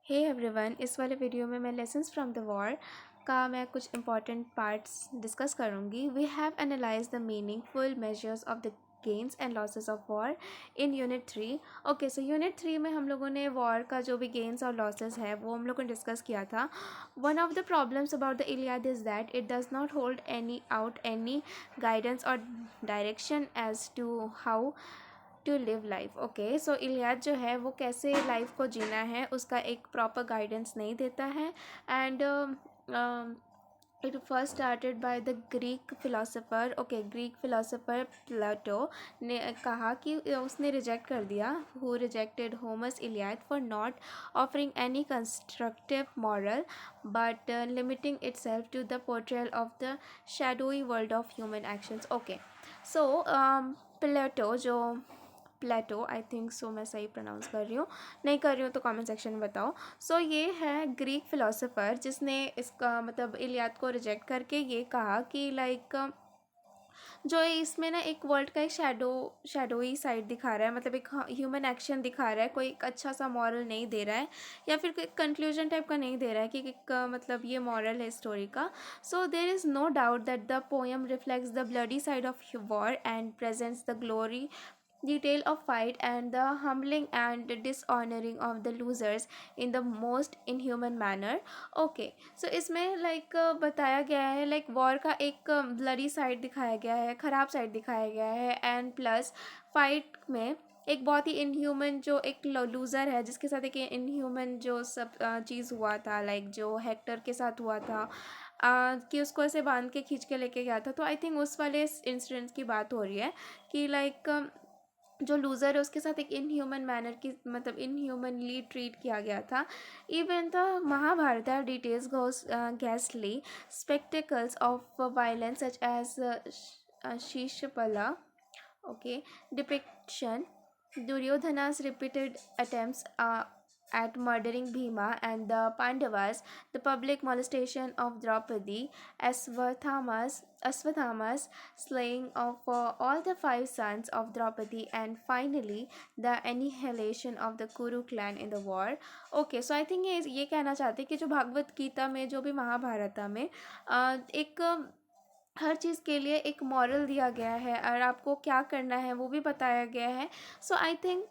Hey everyone, इस वाले video में मैं लेसन्स फ्रॉम द वॉर का मैं कुछ इंपॉर्टेंट पार्ट्स डिस्कस करूँगी। We have analyse the meaningful measures of the gains and losses of war in unit 3। Okay, so unit 3 में हम लोगों ने वॉर का जो भी गेन्स और लॉसेस है वो हम लोगों ने डिस्कस किया था। One of the problems about the Iliad is that it does not hold any guidance और direction as to how to live life. Okay, so Iliad जो है वो कैसे लाइफ को जीना है उसका एक प्रॉपर गाइडेंस नहीं देता है। And it first started by the Greek philosopher. Okay, Greek philosopher Plato ने कहा कि उसने रिजेक्ट कर दिया, who rejected Homer's Iliad for not offering any constructive moral but limiting itself to the portrayal of the shadowy world of human actions. Okay, so Plato I think so, मैं सही pronounce कर रही हूँ, नहीं कर रही हूँ तो कमेंट सेक्शन में बताओ। सो ये है ग्रीक फिलोसोफर जिसने इसका मतलब इलियाद को रिजेक्ट करके ये कहा कि लाइक जो इसमें ना एक वर्ल्ड का एक शैडोई साइड दिखा रहा है, मतलब एक ह्यूमन एक्शन दिखा रहा है, कोई एक अच्छा सा मॉरल नहीं दे रहा है या फिर कोई कंक्लूजन टाइप का नहीं दे रहा है कि एक मतलब ये मॉरल है स्टोरी का। So there is no doubt that the poem reflects the bloody side of war and presents the glory detail of fight and the humbling and dishonoring of the losers in the most inhuman manner. Okay, so इसमें like बताया गया है like war का एक bloody side दिखाया गया है, ख़राब साइड दिखाया गया है, एंड प्लस फाइट में एक बहुत ही इनह्यूमन जो एक लूज़र है जिसके साथ एक इनह्यूमन जो सब चीज़ हुआ था, लाइक जो हेक्टर के साथ हुआ था, कि उसको ऐसे बांध के खींच के लेके गया था। तो आई थिंक उस वाले इंसिडेंट की बात हो रही है कि लाइक जो लूज़र है उसके साथ एक इनह्यूमन मैनर की मतलब इनह्यूमनली ट्रीट किया गया था। Even the Mahabharata details goes ghastly spectacles of violence such as Shishapala, okay, depiction, Duryodhana's repeated attempts at murdering Bhima and the Pandavas, the public molestation of Draupadi, Aswathama's slaying of all the five sons of Draupadi, and finally the annihilation of the Kuru clan in the war. Okay, so I think ये कहना चाहते हैं कि जो भागवत गीता में जो भी महाभारत में एक हर चीज़ के लिए एक मॉरल दिया गया है और आपको क्या करना है वो भी बताया गया है। सो आई थिंक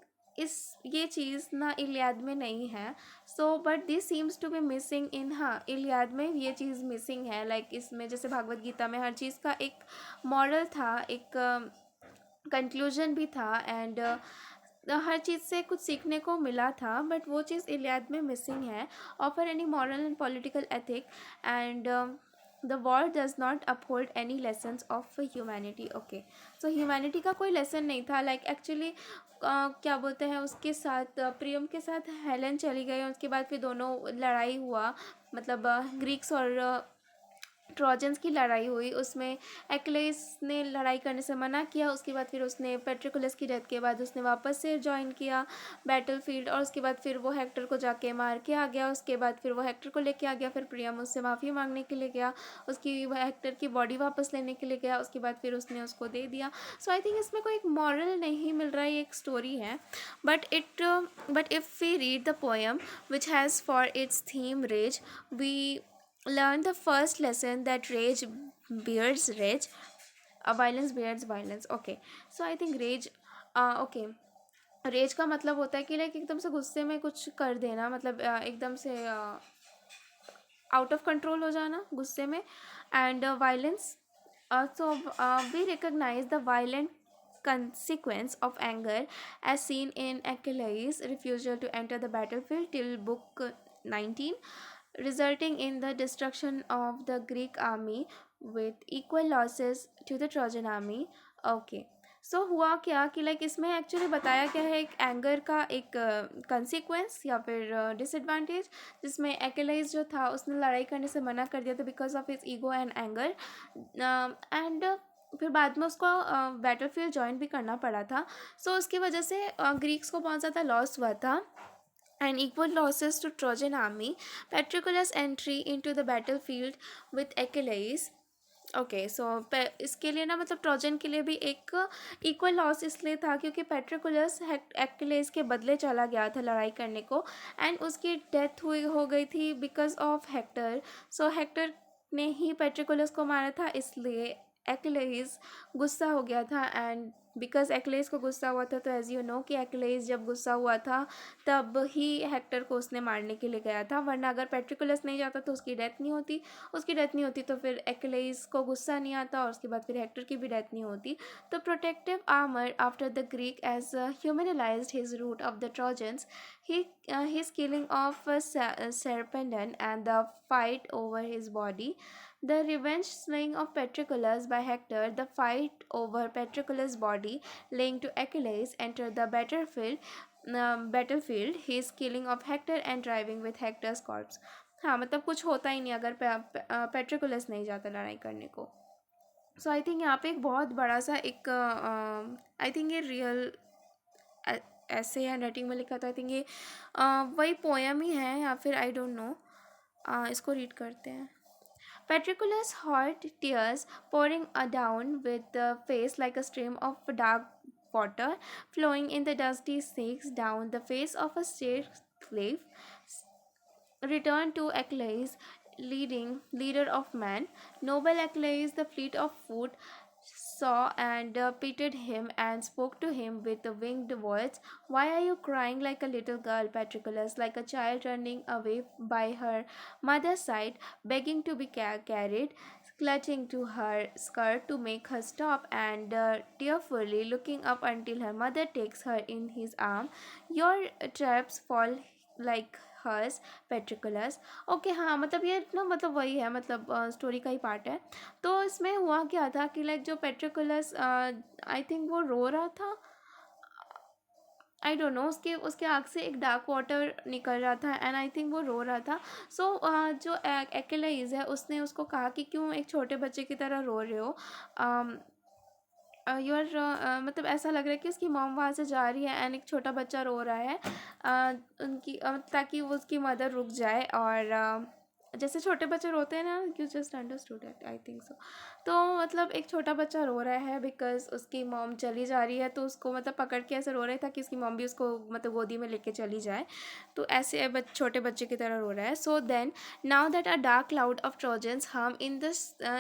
ये चीज़ ना इलियाद में नहीं है। So but this seems to be missing in, हाँ इलियाद में ये चीज़ मिसिंग है। लाइक इसमें जैसे भागवत गीता में हर चीज़ का एक मॉरल था, एक कंक्लूजन भी था, एंड हर चीज़ से कुछ सीखने को मिला था, बट वो चीज़ इलियाद में मिसिंग है। Offer any moral and political ethic and the war does not uphold any lessons of humanity. Okay, so humanity का कोई लेसन नहीं था। लाइक एक्चुअली क्या बोलते हैं, उसके साथ प्रियम के साथ हेलेन चली गई, उसके बाद फिर दोनों लड़ाई हुआ, मतलब ग्रीक्स और ट्रोजन्स की लड़ाई हुई। उसमें एक्लेस ने लड़ाई करने से मना किया, उसके बाद फिर उसने पेट्रिकुलस की डेथ के बाद उसने वापस से ज्वाइन किया बैटल फील्ड, और उसके बाद फिर वो हेक्टर को जाके मार के आ गया। उसके बाद फिर वो हेक्टर को लेके आ गया, फिर प्रियम उससे माफ़ी मांगने के लिए गया, उसकी हेक्टर की बॉडी वापस लेने के लिए गया, उसके बाद फिर उसने उसको दे दिया। सो आई थिंक इसमें कोई एक मॉरल नहीं मिल रहा है, ये एक स्टोरी है। But if we read the poem which has for its theme rage, we learn the first lesson that rage bears rage, violence bears violence. Okay, so I think rage, okay, rage का मतलब होता है कि like एकदम से गुस्से में कुछ कर देना, मतलब एकदम से आउट ऑफ कंट्रोल हो जाना गुस्से में, and violence. So we recognise the violent consequence of anger as seen in Achilles' refusal to enter the battlefield till book 19, resulting in the destruction of the Greek army with equal losses to the Trojan army. Okay, सो हुआ क्या कि like इसमें actually बताया गया है एक anger का एक कंसिक्वेंस या फिर डिसएडवांटेज, जिसमें एक्लेस जो था उसने लड़ाई करने से मना कर दिया था because of his ego and anger, and फिर बाद में उसको बैटलफील्ड ज्वाइन भी करना पड़ा था। सो उसकी वजह से ग्रीक्स को बहुत ज़्यादा लॉस हुआ था and equal losses to Trojan army. Patroclus' entry into the battlefield with Achilles okay, so इसके लिए ना मतलब ट्रोजन के लिए भी एक इक्वल लॉस इसलिए था क्योंकि पेट्रिकुलस एक्लेस के बदले चला गया था लड़ाई करने को, एंड उसकी डेथ हुई हो गई थी because of vector. So Hector ने ही पेट्रिकुलस को मारा था, इसलिए एक्लेस गुस्सा हो गया था। एंड बिकॉज एक्लेस को गुस्सा हुआ था, तो एज यू नो कि एक्लेस जब गुस्सा हुआ था तब ही हेक्टर को उसने मारने के लिए गया था, वरना अगर पेट्रिकुलस नहीं जाता तो उसकी डेथ नहीं होती। उसकी डेथ नहीं होती तो फिर एक्लेस को गुस्सा नहीं आता, और उसके बाद फिर हेक्टर की भी डेथ नहीं होती। तो protective armour after the Greek age humanized his rout of the Trojans, he his killing of Serpendon and the fight over his body, the revenge slaying of Patroclus by Hector, the fight over Patroclus' body, laying to Achilles, enter the battlefield, his killing of Hector and driving with Hector's corpse. हाँ, मतलब कुछ होता ही नहीं अगर पेट्रिकुलस नहीं जाता लड़ाई करने को। सो आई थिंक यहाँ पे एक बहुत बड़ा सा एक आई थिंक ये रियल ऐसे हैंड राइटिंग में लिखा था, आई थिंक ये वही पोएम ही है या फिर आई डोंट नो। इसको रीड करते हैं। Patroclus' hot tears pouring down with the face like a stream of dark water flowing in the dusty snakes down the face of a stair cliff, returned to Achilles, leader of men. Noble Achilles, the fleet of foot, saw and pitied him and spoke to him with a winged voice. Why are you crying like a little girl, Patroclus, like a child running away by her mother's side, begging to be carried, clutching to her skirt to make her stop, and tearfully looking up until her mother takes her in his arm? Your traps fall like hers, Patroclus. Okay, हाँ, मतलब ये ना मतलब वही है, मतलब story का ही part है। तो इसमें हुआ क्या था कि लाइक जो पेट्रिकुलस आई थिंक वो रो रहा था, आई डोंट नो, उसके उसके आँख से एक डार्क वाटर निकल रहा था एंड आई थिंक वो रो रहा था। सो जो एक्लेइज है उसने उसको कहा कि क्यों एक छोटे बच्चे की तरह रो रहे हो, यू आर मतलब ऐसा लग रहा है कि उसकी मॉम वहाँ से जा रही है एंड एक छोटा बच्चा रो रहा है, उनकी ताकि वो उसकी मदर रुक जाए, और जैसे छोटे बच्चे रोते हैं ना, you just understood it, I think सो। तो मतलब एक छोटा बच्चा रो रहा है बिकॉज उसकी मॉम चली जा रही है, तो उसको मतलब पकड़ के ऐसे रो रहा था कि उसकी मॉम भी उसको मतलब गोदी में लेके चली जाए, तो ऐसे छोटे बच्चे की तरह रो रहा है। So then now that a dark cloud of Trojans hem in the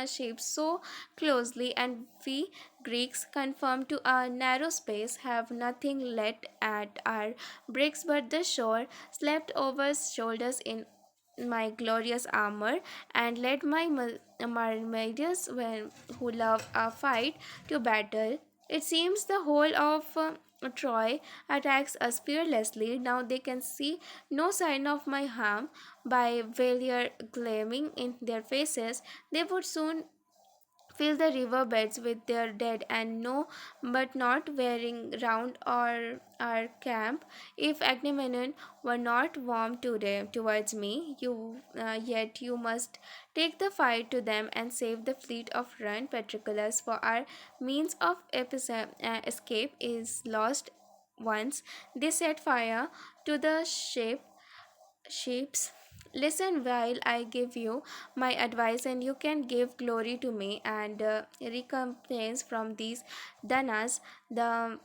ship so closely, and we Greeks, confined to a narrow space, have nothing left at our bricks but the shore, slept over shoulders in my glorious armor, and led my myrmidons who love a fight to battle. It seems the whole of Troy attacks us fearlessly. Now they can see no sign of my harm. By valor gleaming in their faces, they would soon fill the river beds with their dead, and no, but not wearing round or our camp. If Agamemnon were not warm today towards me, yet you must take the fight to them and save the fleet of Run, Patroclus, for our means of escape is lost. Once they set fire to the ships. Listen while I give you my advice, and you can give glory to me and recompense from these danas the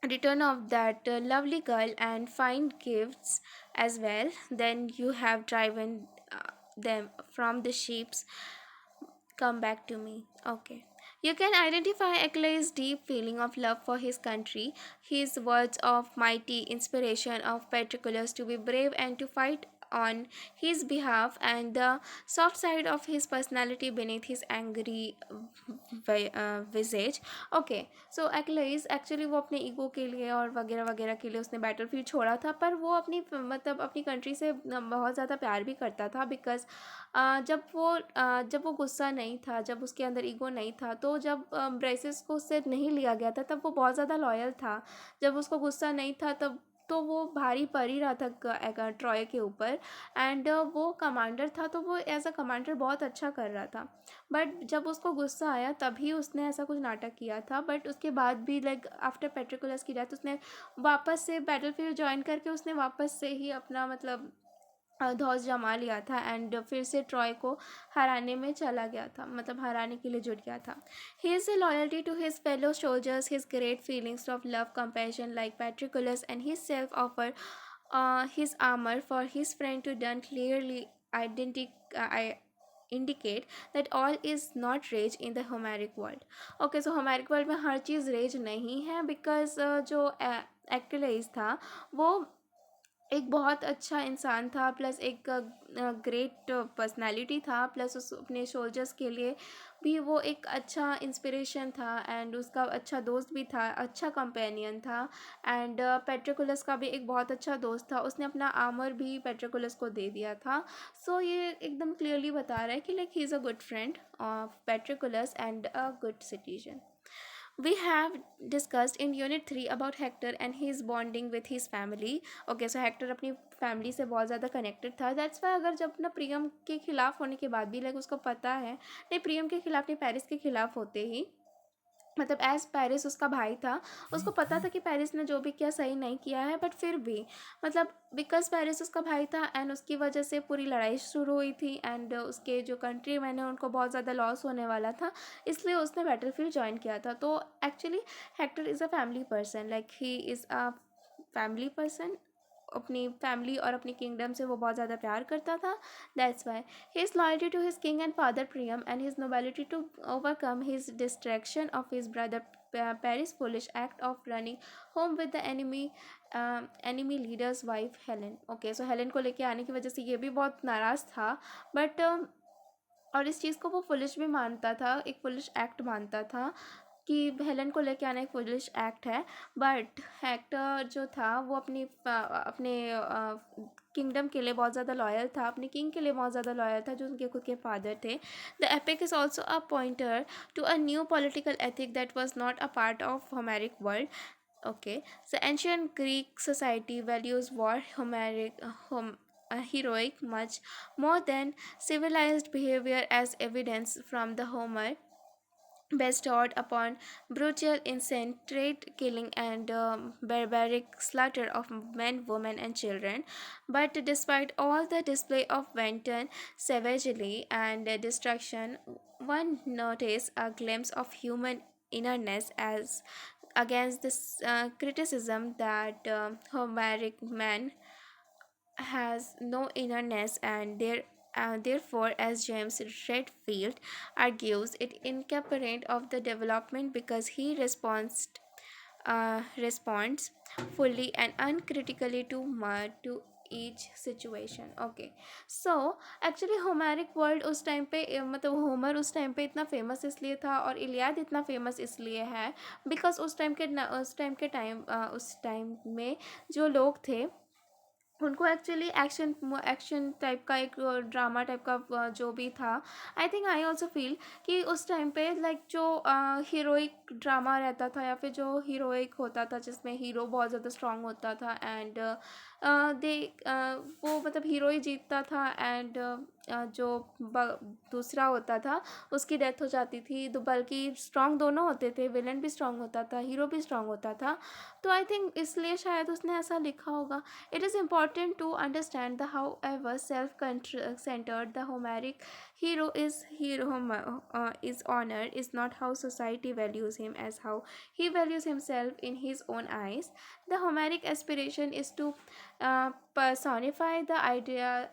return of that lovely girl and find gifts as well. Then you have driven them from the ships. Come back to me. Okay. You can identify Achilles' deep feeling of love for his country, his words of mighty inspiration of Patroclus to be brave and to fight on his behalf, and the soft side of his personality beneath his angry visage. Okay, so Achilles actually वो अपने ego के लिए और वगैरह वगैरह के लिए उसने बैटलफील्ड छोड़ा था, पर वो अपनी मतलब अपनी कंट्री से बहुत ज़्यादा प्यार भी करता था बिकॉज जब वो गुस्सा नहीं था, जब उसके अंदर ईगो नहीं था, तो जब ब्रेसिस को उससे नहीं लिया गया था तब वो बहुत ज़्यादा लॉयल था। जब उसको गुस्सा नहीं था तब तो वो भारी पड़ ही रहा था ट्रॉय के ऊपर, एंड वो कमांडर था तो वो एज अ कमांडर बहुत अच्छा कर रहा था। बट जब उसको गुस्सा आया तभी उसने ऐसा कुछ नाटक किया था, बट उसके बाद भी लाइक आफ्टर पेट्रिकुलस की डेथ उसने वापस से बैटलफील्ड ज्वाइन करके उसने वापस से ही अपना मतलब धौस जमा लिया था एंड फिर से ट्रॉय को हराने में चला गया था, मतलब हराने के लिए जुट गया था. His loyalty to his fellow soldiers, his great feelings of love, compassion like Patroclus, and his self-offer, his armor for his friend to done clearly indicate that all is not rage in the Homeric world. Okay, so Homeric world में हर चीज़ rage नहीं है, because जो एक्टिलाइज था वो एक बहुत अच्छा इंसान था, प्लस एक ग्रेट पर्सनालिटी था, प्लस उस अपने सोल्जर्स के लिए भी वो एक अच्छा इंस्पिरेशन था, एंड उसका अच्छा दोस्त भी था, अच्छा कंपेनियन था. एंड पेट्रोकुलस का भी एक बहुत अच्छा दोस्त था, उसने अपना आर्मर भी पेट्रोकुलस को दे दिया था. सो ये एकदम क्लियरली बता रहा है कि like he is a good friend of Patroclus and a good citizen. We have discussed in unit 3 about Hector and his bonding with his family. Okay, so Hector अपनी फैमिली से बहुत ज़्यादा कनेक्टेड था. That's why अगर जब ना प्रियम के खिलाफ होने के बाद भी लाइक उसको पता है, नहीं प्रियम के खिलाफ नहीं, पेरिस के खिलाफ होते ही, मतलब एज पेरिस उसका भाई था, उसको पता था कि पेरिस ने जो भी किया सही नहीं किया है, बट फिर भी मतलब बिकॉज पेरिस उसका भाई था एंड उसकी वजह से पूरी लड़ाई शुरू हुई थी, एंड उसके जो कंट्री मैंने उनको बहुत ज़्यादा लॉस होने वाला था, इसलिए उसने बैटलफील्ड ज्वाइन किया था. तो actually Hector is a family person, like he is a family person. अपनी फैमिली और अपनी किंगडम से वो बहुत ज़्यादा प्यार करता था. That's why his loyalty to his king and father Priam, and his nobility to overcome his distraction of his brother Paris' foolish act of running home with the enemy leader's wife Helen. Okay, so Helen को लेके आने की वजह से ये भी बहुत नाराज़ था, बट और इस चीज़ को वो फुलिश भी मानता था, एक फुलिश एक्ट मानता था कि हेलन को लेके आना एक फुलिश एक्ट है. बट हेक्टर जो था वो अपने किंगडम के लिए बहुत ज़्यादा लॉयल था, अपने किंग के लिए बहुत ज़्यादा लॉयल था जो उनके खुद के फादर थे. The epic is also a pointer to a new political ethic that was not a part of Homeric world. Okay, so ancient Greek society values war, heroic much more than civilized behavior, as evidence from the Homer bestowed upon brutal incendiary killing and barbaric slaughter of men, women, and children. But despite all the display of wanton savagery and destruction, one notices a glimpse of human innerness as against this criticism that Homeric man has no innerness, and therefore, as James Redfield argues, it incapable of the development because he responds fully and uncritically to each situation. Okay, so actually Homeric world उस time पे मतलब Homer उस time पे इतना famous इसलिए था और इलियाद इतना फेमस इसलिए है बिकॉज उस टाइम में जो लोग थे उनको एक्चुअली एक्शन टाइप का एक ड्रामा टाइप का जो भी था. I think I also feel कि उस टाइम पे लाइक जो हीरोइक ड्रामा रहता था या फिर जो हीरोइक होता था जिसमें हीरो बहुत ज़्यादा स्ट्रांग होता था एंड दे वो मतलब हीरो ही जीतता था एंड जो दूसरा होता था उसकी डेथ हो जाती थी. तो बल्कि स्ट्रांग दोनों होते थे, विलन भी स्ट्रांग होता था, हीरो भी स्ट्रांग होता था. तो आई थिंक इसलिए शायद उसने ऐसा लिखा होगा. It is important to understand the however self-centered the Homeric is honored is not how society values him as how he values himself in his own eyes. The Homeric aspiration is to personify the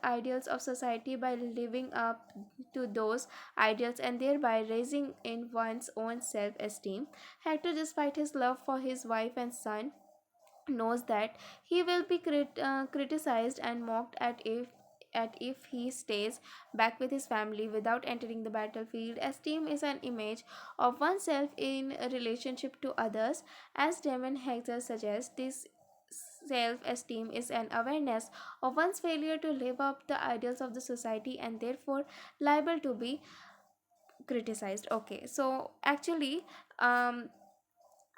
ideals of society by living up to those ideals and thereby raising in one's own self-esteem. Hector, despite his love for his wife and son, knows that he will be criticized and mocked at if he stays back with his family without entering the battlefield. Esteem is an image of oneself in relationship to others. As Damon Hector suggests, this self-esteem is an awareness of one's failure to live up the ideals of the society and therefore liable to be criticized. Okay, so actually um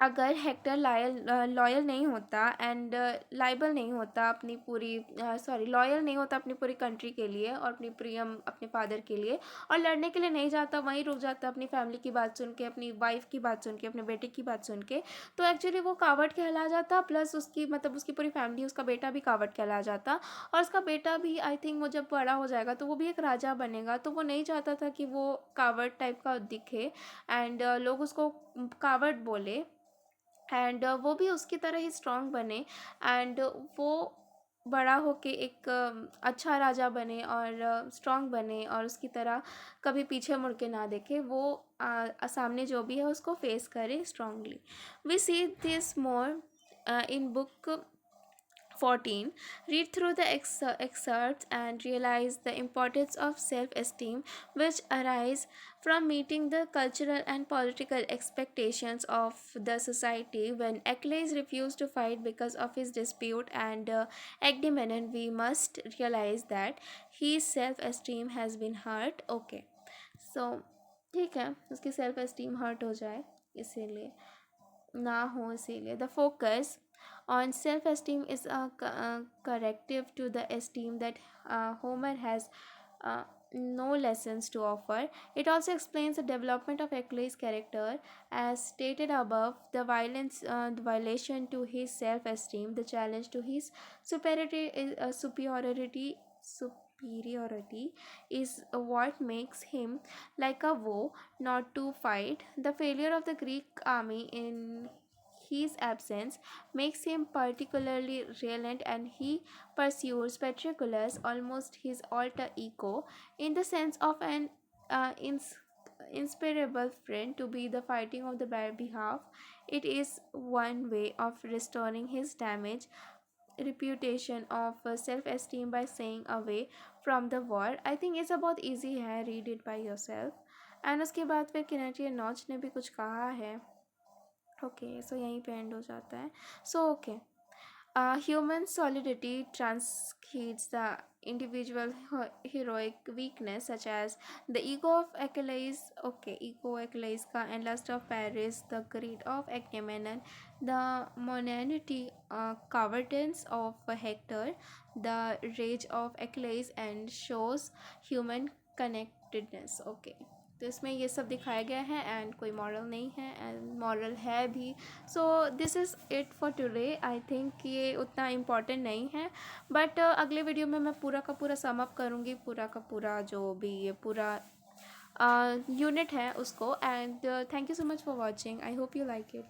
अगर Hector loyal नहीं होता and liable नहीं होता अपनी पूरी loyal नहीं होता अपनी पूरी कंट्री के लिए और अपनी प्रियम अपने फादर के लिए, और लड़ने के लिए नहीं जाता, वहीं रुक जाता अपनी फैमिली की बात सुन के, अपनी वाइफ की बात सुन के, अपने बेटे की बात सुन के, तो एक्चुअली वो कावर्ड कहला जाता, प्लस उसकी मतलब उसकी पूरी फैमिली, उसका बेटा भी कावर्ड कहला जाता। और उसका बेटा भी आई थिंक वो जब बड़ा हो जाएगा तो वो भी एक राजा बनेगा, तो वो नहीं चाहता था कि वो कावर्ड टाइप का दिखे एंड लोग उसको कावर्ड बोले, एंड वो भी उसकी तरह ही स्ट्रांग बने, एंड वो बड़ा होके एक अच्छा राजा बने और स्ट्रांग बने और उसकी तरह कभी पीछे मुड़ के ना देखे, वो सामने जो भी है उसको फेस करे strongly. We see this more in book 14. Read through the excerpts and realize the importance of self esteem, which arise from meeting the cultural and political expectations of the society. When Achilles refused to fight because of his dispute and Agamemnon, we must realize that his self esteem has been hurt. Okay, so ठीक है, उसकी self esteem hurt हो जाए इसीलिए ना हो, इसीलिए the focus on self esteem is a corrective to the esteem that Homer has uh, no lessons to offer. It also explains the development of Achilles' character. As stated above, the violation to his self esteem, the challenge to his superiority, superiority is what makes him like a woe not to fight. The failure of the Greek army in his absence makes him particularly relevant, and he pursues Patroclus, almost his alter ego, in the sense of an inspirable friend to be the fighting of the behalf. It is one way of restoring his damaged reputation of self-esteem by staying away from the war. I think it's about easy है, read it by yourself. And उसके बाद फिर किनेटी notch ने भी कुछ कहा है। Okay so यहीं पे एंड हो जाता है। So okay, human solidity transcends the individual heroic weakness, such as the ego of Achilles, okay, ego Achilles ka, and lust of Paris, the greed of Agamemnon, the monanity, cowardice of Hector, the rage of Achilles, and shows human connectedness. Okay, तो इसमें ये सब दिखाया गया है and कोई moral नहीं है एंड मॉरल है भी। So this is it for today. I think ये उतना इम्पॉर्टेंट नहीं है, बट अगले वीडियो में मैं पूरा का पूरा सम अप करूँगी, पूरा का पूरा जो भी ये पूरा यूनिट है उसको। And thank you so much for watching, I hope you like it.